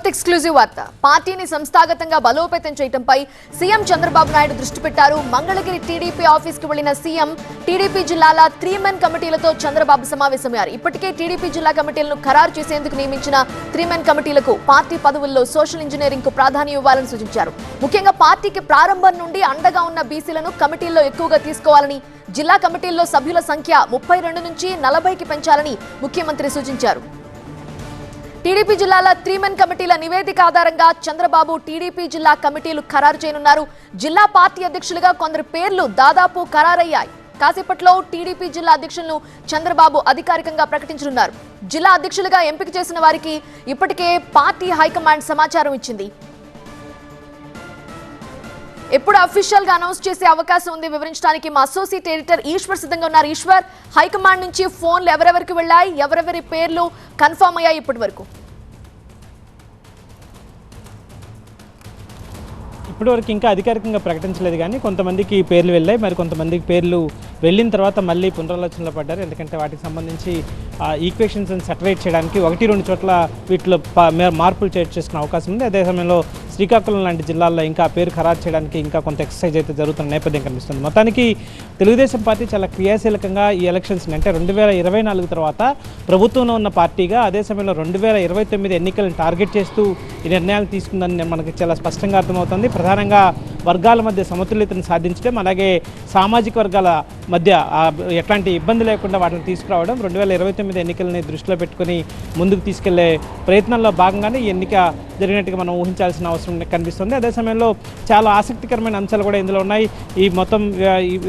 First exclusive వార్త. పార్టీని సంస్థాగతంగా బలోపేతం చేయడంపై సీఎం చంద్రబాబు నాయుడు దృష్టి పెట్టారు. మంగళగిరి టీడీపీ ఆఫీస్ కు వెళ్లిన సీఎం టీడీపీ జిల్లాల 3-మెన్ కమిటీలతో చంద్రబాబు సమావేశమయ్యారు. ఇప్పటికే టీడీపీ జిల్లా కమిటీలను ఖరారు చేసేందుకు నియమించిన 3-మెన్ కమిటీలకు పార్టీ పదవుల్లో సోషల్ ఇంజనీరింగ్ కు ప్రాధాన్యం ఇవ్వాలని సూచించారు. ముఖ్యంగా పార్టీకి ప్రారంభం నుండి అండగా ఉన్న బీసీలను కమిటీల్లో ఎక్కువగా తీసుకోవాలని, జిల్లా కమిటీల్లో సభ్యుల సంఖ్య 32 నుంచి 40కి పెంచాలని ముఖ్యమంత్రి సూచించారు. టీడీపీ జిల్లాల 3-మెన్ కమిటీల నివేదిక ఆధారంగా చంద్రబాబు టీడీపీ జిల్లా కమిటీలు ఖరారు చేయనున్నారు. జిల్లా పార్టీ అధ్యక్షులుగా కొందరు పేర్లు దాదాపు ఖరారయ్యాయి. కాసేపట్లో టీడీపీ జిల్లా అధ్యక్షులను చంద్రబాబు అధికారికంగా ప్రకటించనున్నారు. జిల్లా అధ్యక్షులుగా ఎంపిక చేసిన వారికి ఇప్పటికే పార్టీ హైకమాండ్ సమాచారం ఇచ్చింది. ఎప్పుడు అఫీషియల్ గా అనౌన్స్ చేసే అవకాశం ఉంది వివరించడానికి మా అసోసియేట్ ఎడిటర్ ఈశ్వర్ సిద్ధంగా ఉన్నారు. ఈశ్వర్, హైకమాండ్ నుంచి ఫోన్లు ఎవరెవరికి వెళ్ళాయి, ఎవరెవరి పేర్లు కన్ఫర్మ్ అయ్యాయి ఇప్పటి వరకు? ఇప్పటివరకు ఇంకా అధికారికంగా ప్రకటించలేదు, కానీ కొంతమందికి పేర్లు వెళ్ళాయి, మరి కొంతమందికి పేర్లు వెళ్ళిన తర్వాత మళ్ళీ పునరాలోచనలో పడ్డారు. ఎందుకంటే వాటికి సంబంధించి ఈక్వేషన్స్ సెటరేట్ చేయడానికి 1-2 చోట్ల వీటిలో మార్పులు చేసుకునే అవకాశం ఉంది. అదే సమయంలో శ్రీకాకుళం లాంటి జిల్లాల్లో ఇంకా పేరు ఖరారు చేయడానికి ఇంకా కొంత ఎక్సర్సైజ్ అయితే జరుగుతున్న నేపథ్యం కనిపిస్తుంది. మొత్తానికి తెలుగుదేశం పార్టీ చాలా క్రియాశీలకంగా ఈ ఎలక్షన్స్ని, అంటే 2024 తర్వాత ప్రభుత్వంలో ఉన్న పార్టీగా అదే సమయంలో 2029 ఎన్నికలను టార్గెట్ చేస్తూ ఈ నిర్ణయాలు తీసుకుందని మనకి చాలా స్పష్టంగా అర్థమవుతుంది. ప్రధానంగా వర్గాల మధ్య సమతుల్యతను సాధించడం, అలాగే సామాజిక వర్గాల మధ్య ఎట్లాంటి ఇబ్బంది లేకుండా వాటిని తీసుకురావడం, 2029 ఎన్నికలని దృష్టిలో పెట్టుకుని ముందుకు తీసుకెళ్లే ప్రయత్నంలో భాగంగానే ఈ ఎన్నిక జరిగినట్టుగా మనం ఊహించాల్సిన అవసరం కనిపిస్తుంది. అదే సమయంలో చాలా ఆసక్తికరమైన అంశాలు కూడా ఇందులో ఉన్నాయి. ఈ మొత్తం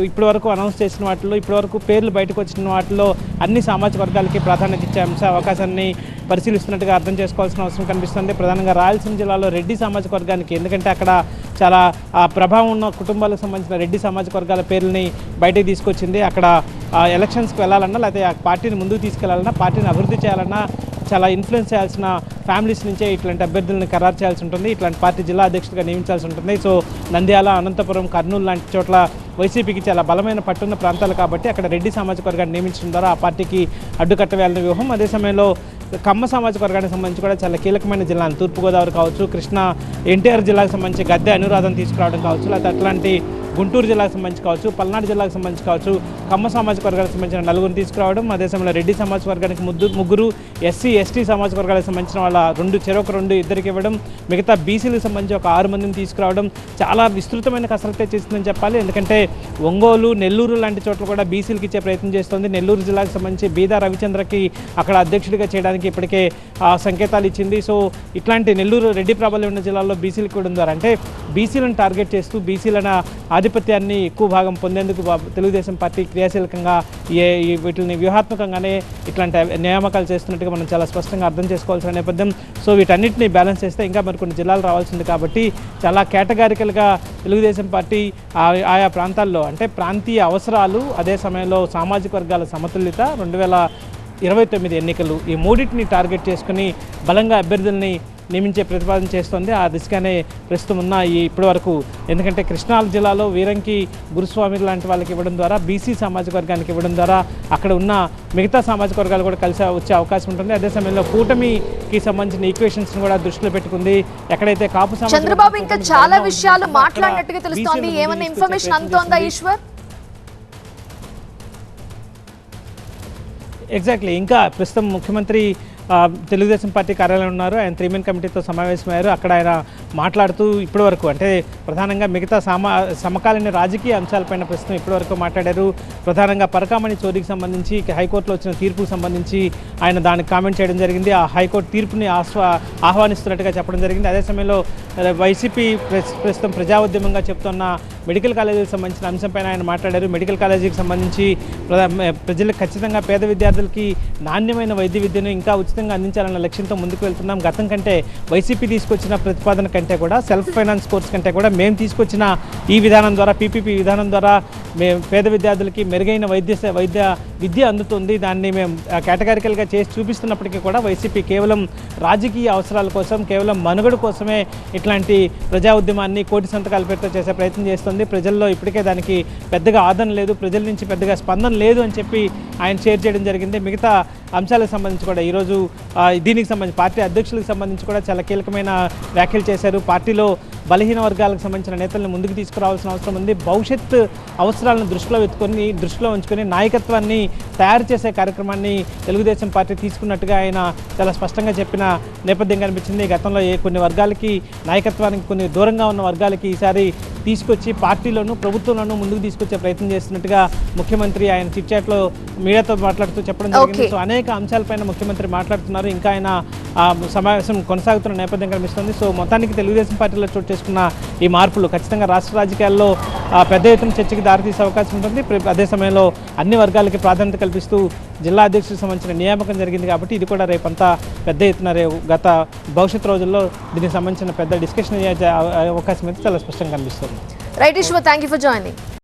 ఇప్పటి వరకు అనౌన్స్ చేసిన వాటిలో, ఇప్పటివరకు పేర్లు బయటకు వచ్చిన వాటిలో అన్ని సామాజిక వర్గాలకి ప్రాధాన్యత ఇచ్చే అవకాశాన్ని పరిశీలిస్తున్నట్టుగా అర్థం చేసుకోవాల్సిన అవసరం కనిపిస్తుంది. ప్రధానంగా రాయలసీమ జిల్లాలో రెడ్డి సామాజిక వర్గానికి, ఎందుకంటే అక్కడ చాలా ప్రభావం ఉన్న కుటుంబాలకు సంబంధించిన రెడ్డి సామాజిక వర్గాల పేర్లని బయటకు తీసుకొచ్చింది. అక్కడ ఎలక్షన్స్కి వెళ్ళాలన్నా, లేకపోతే ఆ పార్టీని ముందుకు తీసుకెళ్లాలన్నా, పార్టీని అభివృద్ధి చేయాలన్నా చాలా ఇన్ఫ్లుయెన్స్ చేయాల్సిన ఫ్యామిలీస్ నుంచే ఇట్లాంటి అభ్యర్థులను ఖరారు చేయాల్సి ఉంటుంది. ఇట్లాంటి పార్టీ జిల్లా అధ్యక్షుడిగా నియమించాల్సి ఉంటుంది. సో నంద్యాల, అనంతపురం, కర్నూలు లాంటి చోట్ల వైసీపీకి చాలా బలమైన పట్టున్న ప్రాంతాలు కాబట్టి అక్కడ రెడ్డి సామాజిక వర్గాన్ని నియమించడం ద్వారా ఆ పార్టీకి అడ్డుకట్ట వేయాలనే వ్యూహం. అదే సమయంలో కమ్మ సామాజిక వర్గానికి సంబంధించి కూడా చాలా కీలకమైన జిల్లాలు, తూర్పుగోదావరి కావచ్చు, కృష్ణా ఎన్టీఆర్ జిల్లాకు సంబంధించి గద్దె అనురాధం తీసుకురావడం కావచ్చు, లేకపోతే అట్లాంటి గుంటూరు జిల్లాకు సంబంధించి కావచ్చు, పల్నాడు జిల్లాకు సంబంధించి కావచ్చు, కమ్మ సామాజిక వర్గానికి సంబంధించిన 4 తీసుకురావడం, అదే సమయంలో రెడ్డి సామాజిక వర్గానికి 3, ఎస్సీ ఎస్టీ సామాజిక వర్గాలకు సంబంధించిన వాళ్ళ 2 ఇద్దరికి ఇవ్వడం, మిగతా బీసీలకు సంబంధించి ఒక 6 మందిని తీసుకురావడం చాలా విస్తృతమైన కసరత్తే చేసిందని చెప్పాలి. ఎందుకంటే ఒంగోలు, నెల్లూరు లాంటి చోట్ల కూడా బీసీలకు ఇచ్చే ప్రయత్నం చేస్తోంది. నెల్లూరు జిల్లాకు సంబంధించి బీదా రవిచంద్రకి అక్కడ అధ్యక్షుడిగా చేయడానికి ఇప్పటికే సంకేతాలు ఇచ్చింది. సో ఇట్లాంటి నెల్లూరు రెడ్డి ప్రాబల్యం ఉన్న జిల్లాల్లో బీసీలకు ఇవ్వడం ద్వారా, అంటే బీసీలను టార్గెట్ చేస్తూ బీసీలను ఆధిపత్యాన్ని ఎక్కువ భాగం పొందేందుకు తెలుగుదేశం పార్టీ క్రియాశీలకంగా వీటిని వ్యూహాత్మకంగానే ఇట్లాంటి నియామకాలు చేస్తున్నట్టుగా మనం చాలా స్పష్టంగా అర్థం చేసుకోవాల్సిన నేపథ్యం. సో వీటన్నిటిని బ్యాలెన్స్ చేస్తే ఇంకా మరికొన్ని జిల్లాలు రావాల్సింది కాబట్టి చాలా కేటగారికల్గా తెలుగుదేశం పార్టీ ఆయా ప్రాంతాల్లో, అంటే ప్రాంతీయ అవసరాలు, అదే సమయంలో సామాజిక వర్గాల సమతుల్యత, 2029 ఎన్నికలు, ఈ మూడింటిని టార్గెట్ చేసుకుని బలంగా అభ్యర్థుల్ని నియమించే ప్రతిపాదన చేస్తోంది. ఆ దిశగానే ప్రస్తుతం ఉన్న ఇప్పటి వరకు, ఎందుకంటే కృష్ణా జిల్లాలో వీరంకి గురుస్వామి లాంటి వాళ్ళకి ఇవ్వడం ద్వారా, బీసీ సామాజిక వర్గానికి ఇవ్వడం ద్వారా అక్కడ ఉన్న మిగతా సామాజిక వర్గాలు కూడా కలిసి వచ్చే అవకాశం ఉంటుంది. అదే సమయంలో కూటమికి సంబంధించిన ఈక్వేషన్స్ కూడా దృష్టిలో పెట్టుకుంది. ఎక్కడైతే కాపు చంద్రబాబు ఇంకా చాలా విషయాలు మాట్లాడినట్టుగా తెలుస్తోంది. ఏమన్నా ఇన్ఫర్మేషన్ అందుతోందా ఈశ్వర్? ఎగ్జాక్ట్లీ, ఇంకా ప్రస్తుతం ముఖ్యమంత్రి తెలుగుదేశం పార్టీ కార్యాలయం ఉన్నారు. ఆయన 3-మెన్ కమిటీతో సమావేశమయ్యారు. అక్కడ ఆయన మాట్లాడుతూ ఇప్పటివరకు, అంటే ప్రధానంగా మిగతా సమకాలీన రాజకీయ అంశాలపైన ప్రస్తుతం ఇప్పటివరకు మాట్లాడారు. ప్రధానంగా పరకామణి చోరీకి సంబంధించి హైకోర్టులో వచ్చిన తీర్పుకు సంబంధించి ఆయన దానికి కామెంట్ చేయడం జరిగింది. ఆ హైకోర్టు తీర్పుని ఆహ్వానిస్తున్నట్టుగా చెప్పడం జరిగింది. అదే సమయంలో వైసీపీ ప్రస్తుతం ప్రజా ఉద్యమంగా చెప్తున్న మెడికల్ కాలేజీకి సంబంధించిన అంశంపైన ఆయన మాట్లాడారు. మెడికల్ కాలేజీకి సంబంధించి ప్రజలకు ఖచ్చితంగా పేద విద్యార్థులకి నాణ్యమైన వైద్య విద్యను ఇంకా ఉచితంగా అందించాలన్న లక్ష్యంతో ముందుకు వెళ్తున్నాం. గతం కంటే వైసీపీ తీసుకొచ్చిన ప్రతిపాదన కంటే కూడా, సెల్ఫ్ ఫైనాన్స్ కోర్స్ కంటే కూడా మేము తీసుకొచ్చిన ఈ విధానం ద్వారా, పీపీపీ విధానం ద్వారా పేద విద్యార్థులకి మెరుగైన వైద్య విద్య అందుతుంది, దాన్ని మేము కేటగారికల్గా చేసి చూపిస్తున్నప్పటికీ కూడా వైసీపీ కేవలం రాజకీయ అవసరాల కోసం, కేవలం మనుగడ కోసమే ఇట్లాంటి ప్రజా ఉద్యమాన్ని కోటి సంతకాల పేరుతో చేసే ప్రయత్నం చేస్తుంది. ప్రజల్లో ఇప్పటికే దానికి పెద్దగా ఆదరణ లేదు, ప్రజల నుంచి పెద్దగా స్పందన లేదు అని చెప్పి ఆయన షేర్ చేయడం జరిగింది. మిగతా అంశాలకు సంబంధించి కూడా ఈరోజు దీనికి సంబంధించి పార్టీ అధ్యక్షులకు సంబంధించి కూడా చాలా కీలకమైన వ్యాఖ్యలు చేశారు. పార్టీలో బలహీన వర్గాలకు సంబంధించిన నేతలను ముందుకు తీసుకురావాల్సిన అవసరం ఉంది. భవిష్యత్ అవసరాలను దృష్టిలో ఉంచుకొని నాయకత్వాన్ని తయారు చేసే కార్యక్రమాన్ని తెలుగుదేశం పార్టీ తీసుకున్నట్టుగా ఆయన చాలా స్పష్టంగా చెప్పిన నేపథ్యం కనిపించింది. గతంలో కొన్ని వర్గాలకి నాయకత్వానికి కొన్ని దూరంగా ఉన్న వర్గాలకి ఈసారి తీసుకొచ్చి పార్టీలోనూ ప్రభుత్వంలోనూ ముందుకు తీసుకొచ్చే ప్రయత్నం చేస్తున్నట్టుగా ముఖ్యమంత్రి ఆయన చిట్ చాట్లో మీడియాతో మాట్లాడుతూ చెప్పడం జరిగింది. సో అనేక అంశాలపైన ముఖ్యమంత్రి మాట్లాడుతున్నారు. ఇంకా ఆయన సమావేశం కొనసాగుతున్న నేపథ్యం కనిపిస్తుంది. సో మొత్తానికి తెలుగుదేశం పార్టీలో చోటు చేసుకున్న ఈ మార్పులు ఖచ్చితంగా రాష్ట్ర రాజకీయాల్లో పెద్ద ఎత్తున చర్చకి దారితీసే అవకాశం ఉంటుంది. అదే సమయంలో అన్ని వర్గాలకి ప్రాధాన్యత కల్పిస్తూ జిల్లా అధ్యక్షులకు సంబంధించిన నియామకం జరిగింది కాబట్టి ఇది కూడా రేపంతా పెద్ద ఎత్తున గత భవిష్యత్ రోజుల్లో దీనికి సంబంధించిన పెద్ద డిస్కషన్ అయ్యే అవకాశం అయితే చాలా స్పష్టంగా కనిపిస్తుంది. Right Eshwar, thank you for joining.